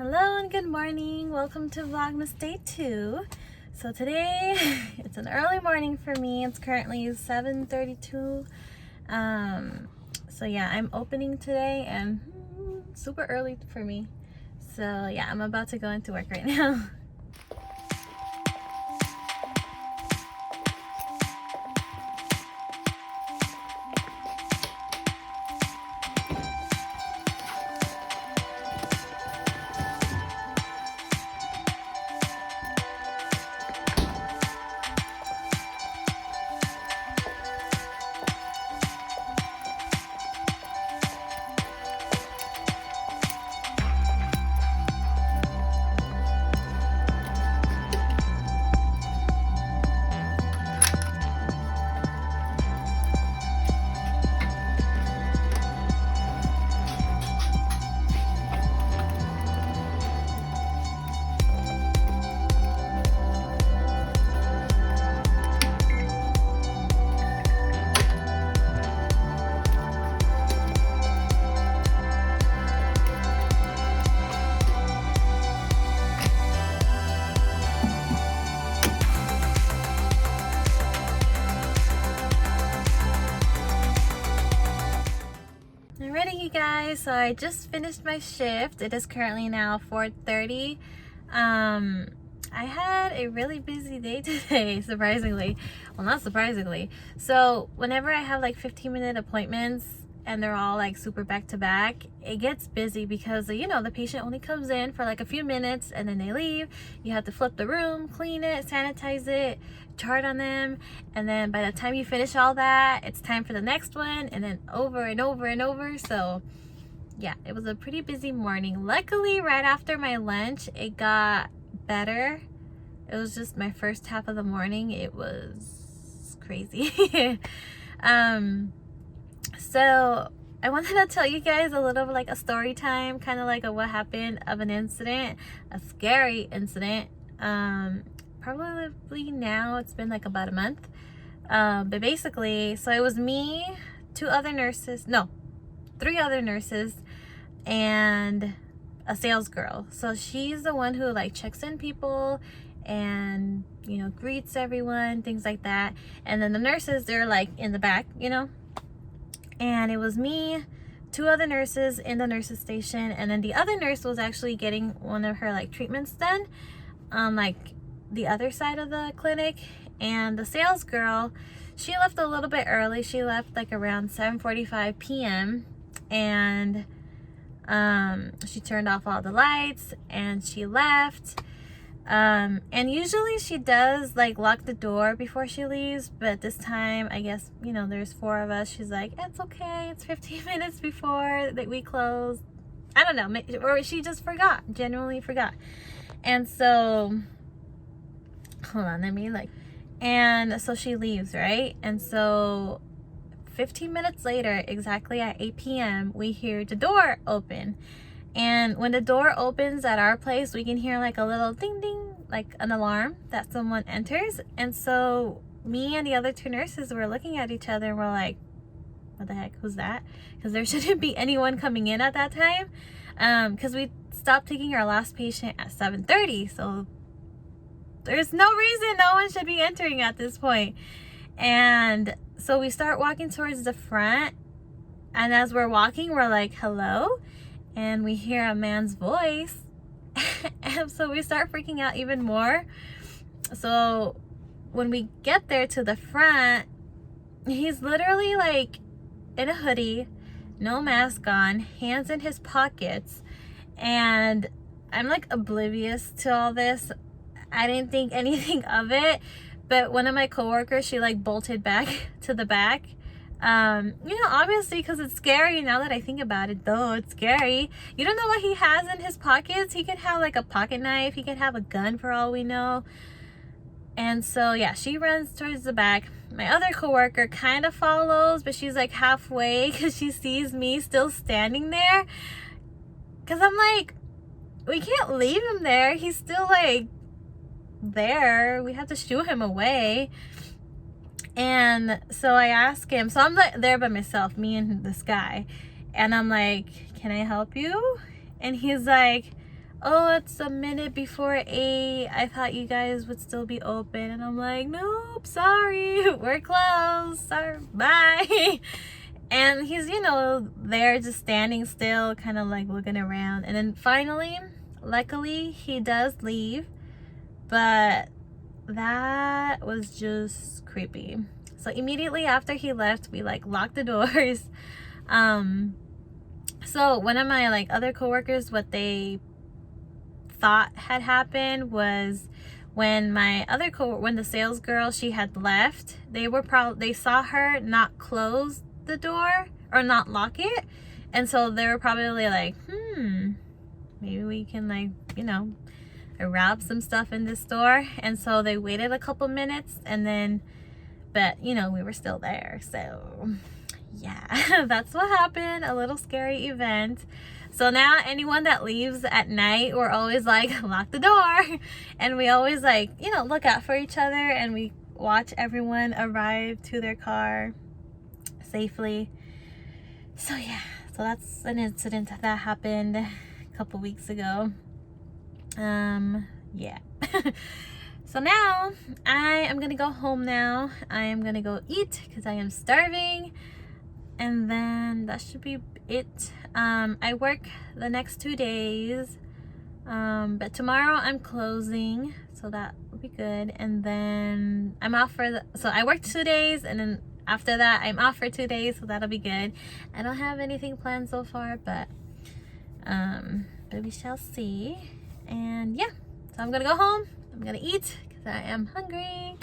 Hello and good morning. Welcome to Vlogmas Day 2. So today, it's an early morning for me. It's currently 7:32. So yeah, I'm opening today and super early for me. So yeah, I'm about to go into work right now. Alrighty, you guys, so I just finished my shift. It is currently now 4:30. I had a really busy day today, surprisingly. Well, not surprisingly. So whenever I have like 15-minute appointments and they're all like super back to back, it gets busy because the patient only comes in for like a few minutes and then they leave. You have to flip the room, clean it, sanitize it, chart on them, and then by the time you finish all that, it's time for the next one, and then over and over and over. So yeah, it was a pretty busy morning. Luckily, right after my lunch, it got better. It was just my first half of the morning, it was crazy. So I wanted to tell you guys a little like a story time, kind of like a what happened of an incident, a scary incident. Probably now it's been like about a month. But basically, so it was me, three other nurses, and a sales girl. So she's the one who like checks in people and greets everyone, things like that. And then the nurses, they're like in the back, and it was me, two other nurses in the nurses station, and then the other nurse was actually getting one of her like treatments done on like the other side of the clinic. And the sales girl, she left a little bit early. She left like around 7:45 p.m. and she turned off all the lights and she left. And usually she does like lock the door before she leaves, but this time I guess there's four of us. She's like, it's okay, it's 15 minutes before that we close. I don't know, or she just genuinely forgot. And so hold on, and so she leaves, right? And so 15 minutes later, exactly at 8 p.m., we hear the door open. And when the door opens at our place, we can hear like a little ding ding, like an alarm that someone enters. And so me and the other two nurses were looking at each other and we're like, what the heck, who's that? Because there shouldn't be anyone coming in at that time, because we stopped taking our last patient at 7:30. So there's no reason no one should be entering at this point. And so we start walking towards the front, and as we're walking, we're like, hello? And we hear a man's voice. And so we start freaking out even more. So when we get there to the front, he's literally like in a hoodie, no mask on, hands in his pockets. And I'm like oblivious to all this. I didn't think anything of it, but one of my coworkers, she like bolted back to the back. Obviously because it's scary. Now that I think about it, though, it's scary. You don't know what he has in his pockets. He could have like a pocket knife, he could have a gun for all we know. And so yeah, she runs towards the back. My other coworker kind of follows, but she's like halfway because she sees me still standing there. Because I'm like, we can't leave him there, he's still like there, we have to shoo him away. And so I ask him, so I'm like there by myself, me and this guy, and I'm like, can I help you? And he's like, oh, it's a minute before 8. I thought you guys would still be open. And I'm like, nope, sorry, we're closed. Sorry, bye. And he's, you know, there just standing still, kind of like looking around. And then finally, luckily, he does leave. But that was just creepy. So immediately after he left, we like locked the doors. So one of my like other coworkers, what they thought had happened was when my other when the sales girl, she had left, they saw her not close the door or not lock it, and so they were probably like, maybe we can, like, you know, rob some stuff in this store. And so they waited a couple minutes, and then, but you know, we were still there. So yeah, that's what happened. A little scary event. So now anyone that leaves at night, we're always like, lock the door. And we always, like, you know, look out for each other, and we watch everyone arrive to their car safely. So yeah, so that's an incident that happened a couple weeks ago. Yeah. So now I am gonna go home now. I am gonna go eat because I am starving, and then that should be it. I work the next 2 days, but tomorrow I'm closing, so that will be good. And then I'm off so I worked 2 days, and then after that I'm off for 2 days, so that'll be good. I don't have anything planned so far, but we shall see. And yeah, so I'm gonna go home, I'm gonna eat because I am hungry.